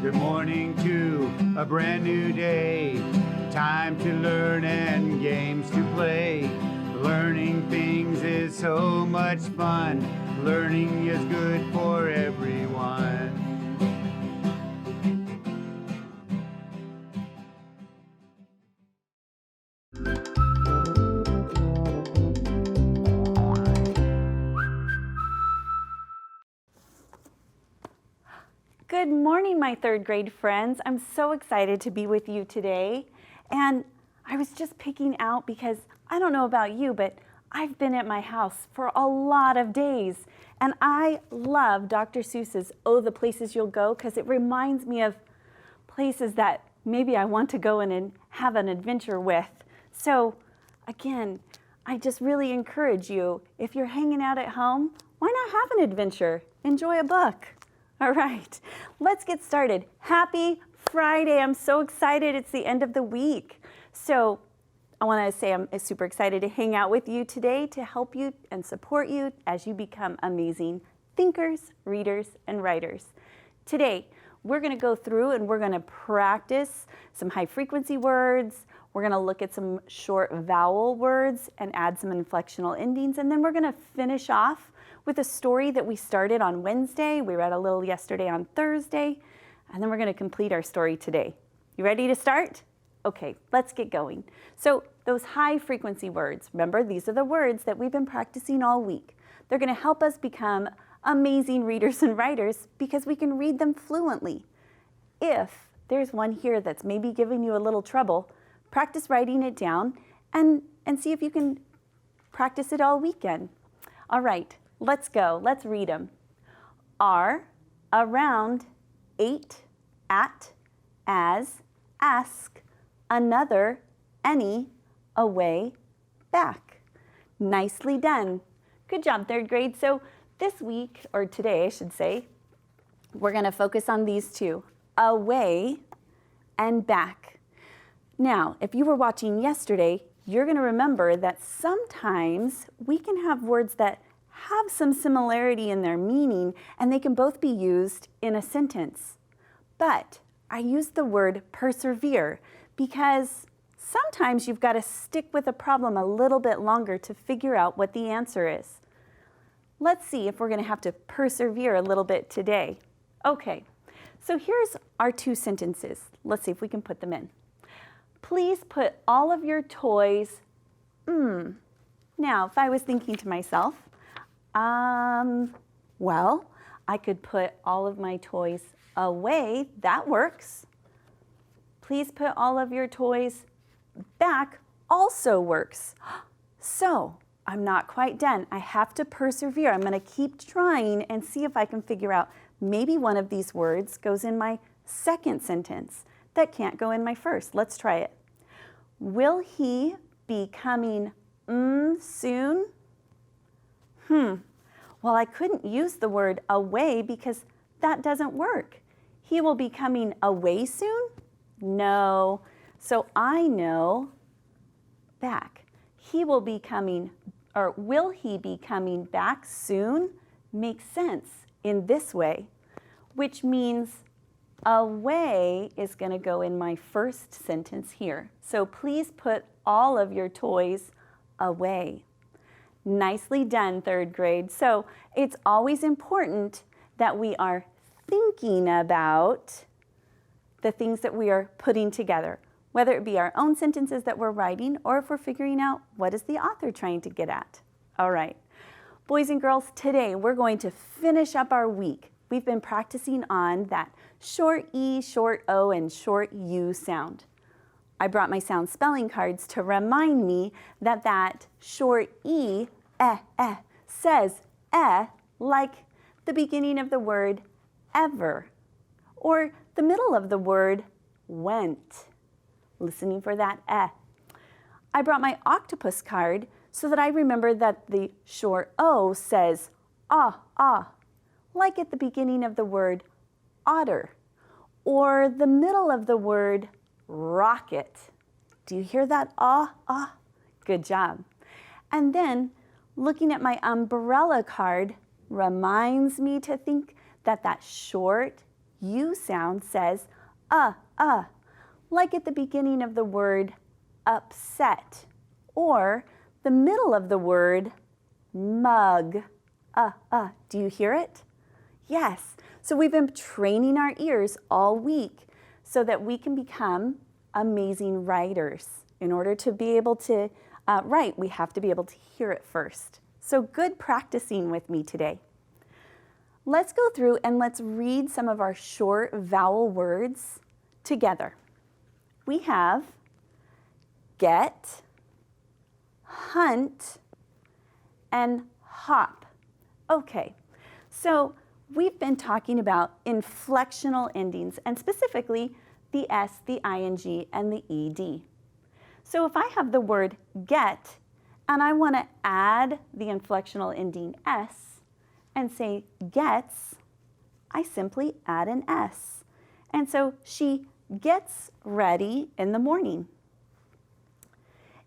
Good morning to a brand new day. Time to learn and games to play. Learning things is so much fun. Learning is good for everyone. Good morning, my third grade friends. I'm so excited to be with you today. And I was just picking out because I don't know about you, but I've been at my house for a lot of days. And I love Dr. Seuss's Oh, the Places You'll Go, because it reminds me of places that maybe I want to go in and have an adventure with. So again, I just really encourage you, if you're hanging out at home, why not have an adventure? Enjoy a book. All right, let's get started. Happy Friday. I'm so excited. It's the end of the week. So I want to say I'm super excited to hang out with you today to help you and support you as you become amazing thinkers, readers, and writers. Today, we're going to go through and we're going to practice some high frequency words. We're going to look at some short vowel words and add some inflectional endings. And then we're going to finish off with a story that we started on Wednesday. We read a little yesterday on Thursday, and then we're going to complete our story today. You ready to start? Okay, let's get going. So those high frequency words, remember, these are the words that we've been practicing all week. They're going to help us become amazing readers and writers because we can read them fluently. If there's one here that's maybe giving you a little trouble, practice writing it down and see if you can practice it all weekend. All right. Let's go. Let's read them. Are, around, ate, at, as, ask, another, any, away, back. Nicely done. Good job, third grade. So this week, or today I should say, we're going to focus on these two, away and back. Now, if you were watching yesterday, you're going to remember that sometimes we can have words that have some similarity in their meaning, and they can both be used in a sentence. But I used the word persevere because sometimes you've got to stick with a problem a little bit longer to figure out what the answer is. Let's see if we're going to have to persevere a little bit today. Okay, so here's our two sentences. Let's see if we can put them in. Please put all of your toys, Now, if I was thinking to myself, well, I could put all of my toys away. That works. Please put all of your toys back also works. So I'm not quite done. I have to persevere. I'm going to keep trying and see if I can figure out maybe one of these words goes in my second sentence that can't go in my first. Let's try it. Will he be coming soon? Well, I couldn't use the word away because that doesn't work. He will be coming away soon? No. So I know back. He will be coming, or will he be coming back soon? Makes sense in this way, which means away is going to go in my first sentence here. So please put all of your toys away. Nicely done, third grade. So it's always important that we are thinking about the things that we are putting together, whether it be our own sentences that we're writing or if we're figuring out what is the author trying to get at. All right, boys and girls, today we're going to finish up our week. We've been practicing on that short E, short O, and short U sound. I brought my sound spelling cards to remind me that that short E, says like the beginning of the word ever, or the middle of the word went. Listening for that I brought my octopus card so that I remember that the short O says like at the beginning of the word otter, or the middle of the word rocket. Do you hear that Good job. And then looking at my umbrella card reminds me to think that that short U sound says like at the beginning of the word upset, or the middle of the word mug. Do you hear it? Yes. So we've been training our ears all week so that we can become amazing writers. In order to be able to write, we have to be able to hear it first. So good practicing with me today. Let's go through and let's read some of our short vowel words together. We have get, hunt, and hop. Okay, so we've been talking about inflectional endings, and specifically the S, the ing, and the ed. So if I have the word get, and I want to add the inflectional ending S and say gets, I simply add an S. And so she gets ready in the morning.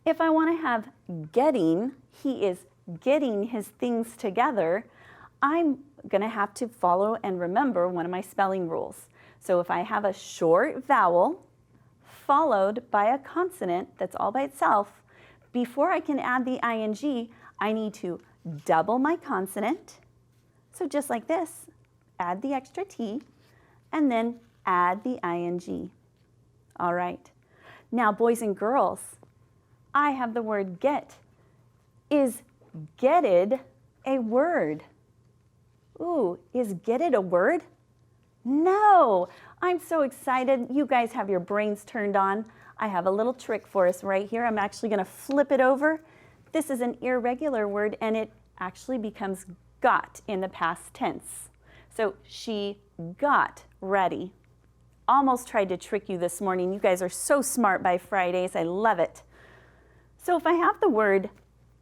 If I want to have getting, he is getting his things together, I'm going to have to follow and remember one of my spelling rules. So if I have a short vowel followed by a consonant that's all by itself, before I can add the ing, I need to double my consonant. So just like this, add the extra T, and then add the ing. All right. Now, boys and girls, I have the word get. Is getted a word? Ooh, is getted a word? No, I'm so excited. You guys have your brains turned on. I have a little trick for us right here. I'm actually going to flip it over. This is an irregular word, and it actually becomes got in the past tense. So she got ready. Almost tried to trick you this morning. You guys are so smart by Fridays. I love it. So if I have the word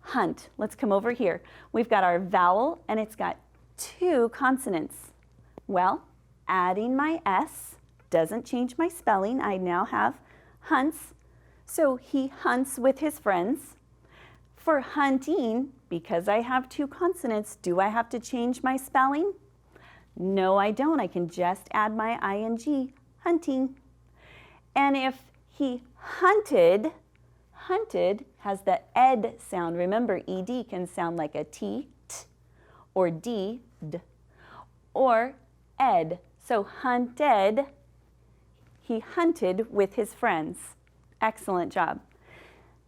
hunt, let's come over here. We've got our vowel, and it's got two consonants. Well, adding my S doesn't change my spelling. I now have hunts. So he hunts with his friends. For hunting, because I have two consonants, do I have to change my spelling? No, I don't. I can just add my ing, hunting. And if he hunted, hunted has the ed sound. Remember, ed can sound like a t, or d, or ed. So hunted, he hunted with his friends. Excellent job.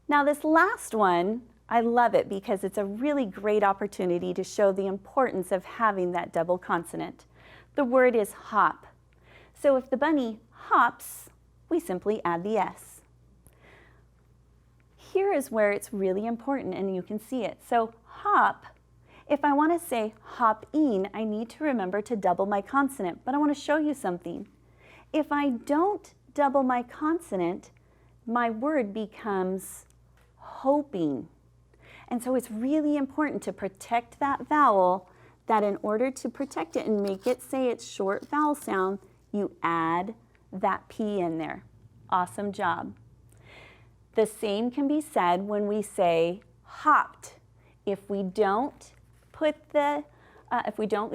Now this last one, I love it because it's a really great opportunity to show the importance of having that double consonant. The word is hop. So if the bunny hops, we simply add the S. Here is where it's really important, and you can see it. So hop, if I want to say hop in, I need to remember to double my consonant, but I want to show you something. If I don't double my consonant, my word becomes hoping. And so it's really important to protect that vowel, that in order to protect it and make it say its short vowel sound, you add that P in there. Awesome job. The same can be said when we say hopped. If we don't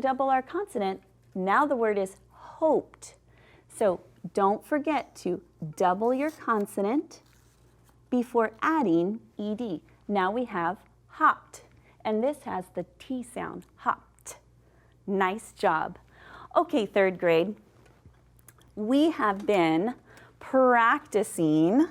double our consonant, now the word is hoped. So don't forget to double your consonant before adding ed. Now we have hopped, and this has the T sound, hopped. Nice job. Okay, third grade, we have been practicing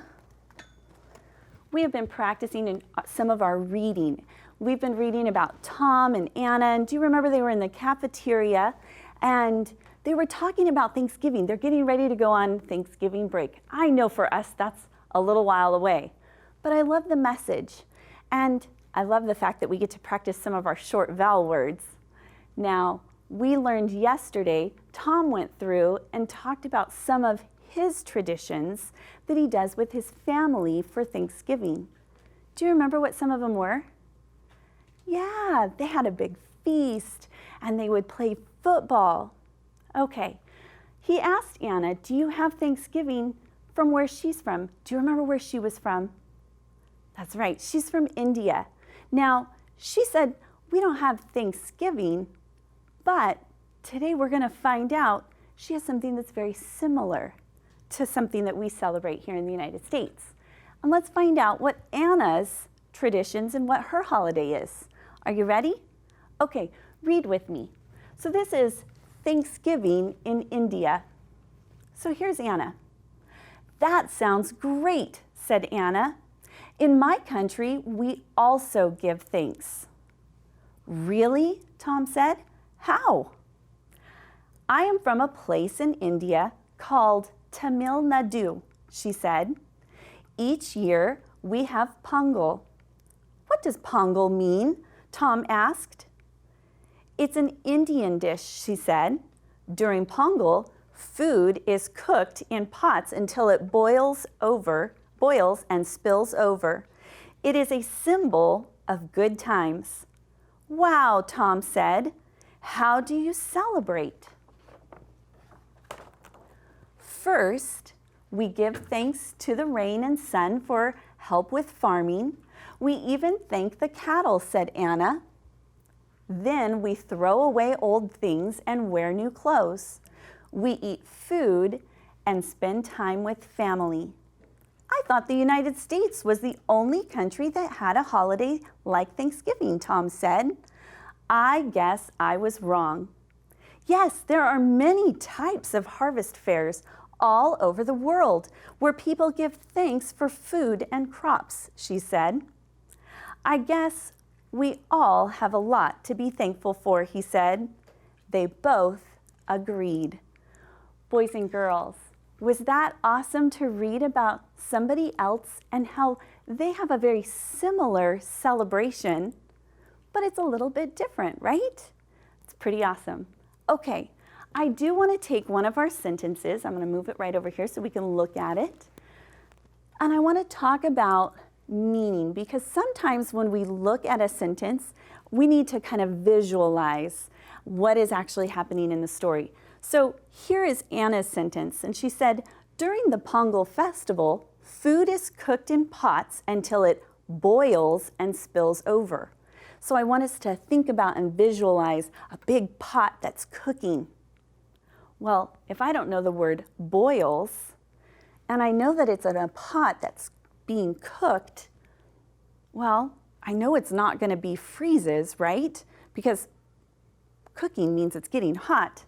in some of our reading. We've been reading about Tom and Anna, and do you remember they were in the cafeteria and they were talking about Thanksgiving. They're getting ready to go on Thanksgiving break. I know for us that's a little while away, but I love the message, and I love the fact that we get to practice some of our short vowel words. Now, we learned yesterday, Tom went through and talked about some of his traditions that he does with his family for Thanksgiving. Do you remember what some of them were? Yeah, they had a big feast and they would play football. Okay, he asked Anna, do you have Thanksgiving from where she's from? Do you remember where she was from? That's right, she's from India. Now, she said, we don't have Thanksgiving, but today we're going to find out she has something that's very similar to something that we celebrate here in the United States. And let's find out what Anna's traditions and what her holiday is. Are you ready? Okay, read with me. So this is Thanksgiving in India. So here's Anna. That sounds great, said Anna. In my country, we also give thanks. Really? Tom said. How? I am from a place in India called Tamil Nadu, she said. Each year we have Pongal. What does Pongal mean? Tom asked. It's an Indian dish, she said. During Pongal, food is cooked in pots until it boils and spills over. It is a symbol of good times. Wow, Tom said. How do you celebrate? First, we give thanks to the rain and sun for help with farming. We even thank the cattle, said Anna. Then we throw away old things and wear new clothes. We eat food and spend time with family. I thought the United States was the only country that had a holiday like Thanksgiving, Tom said. I guess I was wrong. Yes, there are many types of harvest fairs all over the world where people give thanks for food and crops, she said. I guess we all have a lot to be thankful for, he said. They both agreed. Boys and girls, was that awesome to read about somebody else and how they have a very similar celebration, but it's a little bit different, right? It's pretty awesome. Okay, I do want to take one of our sentences. I'm going to move it right over here so we can look at it. And I want to talk about meaning, because sometimes when we look at a sentence, we need to kind of visualize what is actually happening in the story. So here is Anna's sentence, and she said, during the Pongal festival, food is cooked in pots until it boils and spills over. So I want us to think about and visualize a big pot that's cooking. Well, if I don't know the word boils, and I know that it's in a pot that's being cooked, well, I know it's not going to be freezes, right? Because cooking means it's getting hot.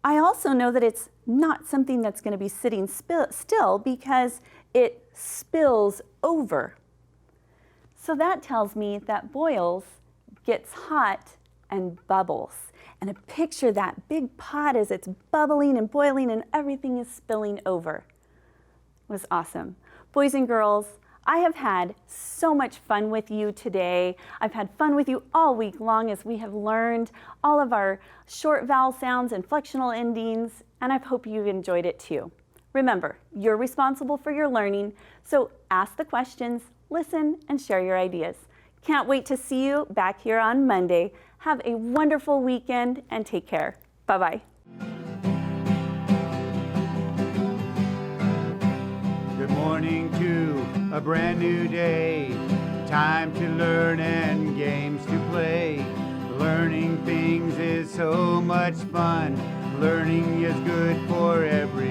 I also know that it's not something that's going to be sitting still because it spills over. So that tells me that boils gets hot and bubbles. And picture that big pot as it's bubbling and boiling and everything is spilling over. It was awesome. Boys and girls, I have had so much fun with you today. I've had fun with you all week long as we have learned all of our short vowel sounds and flexional endings, and I hope you've enjoyed it too. Remember, you're responsible for your learning, so ask the questions, listen, and share your ideas. Can't wait to see you back here on Monday. Have a wonderful weekend and take care. Bye-bye. Good morning to a brand new day. Time to learn and games to play. Learning things is so much fun. Learning is good for everyone.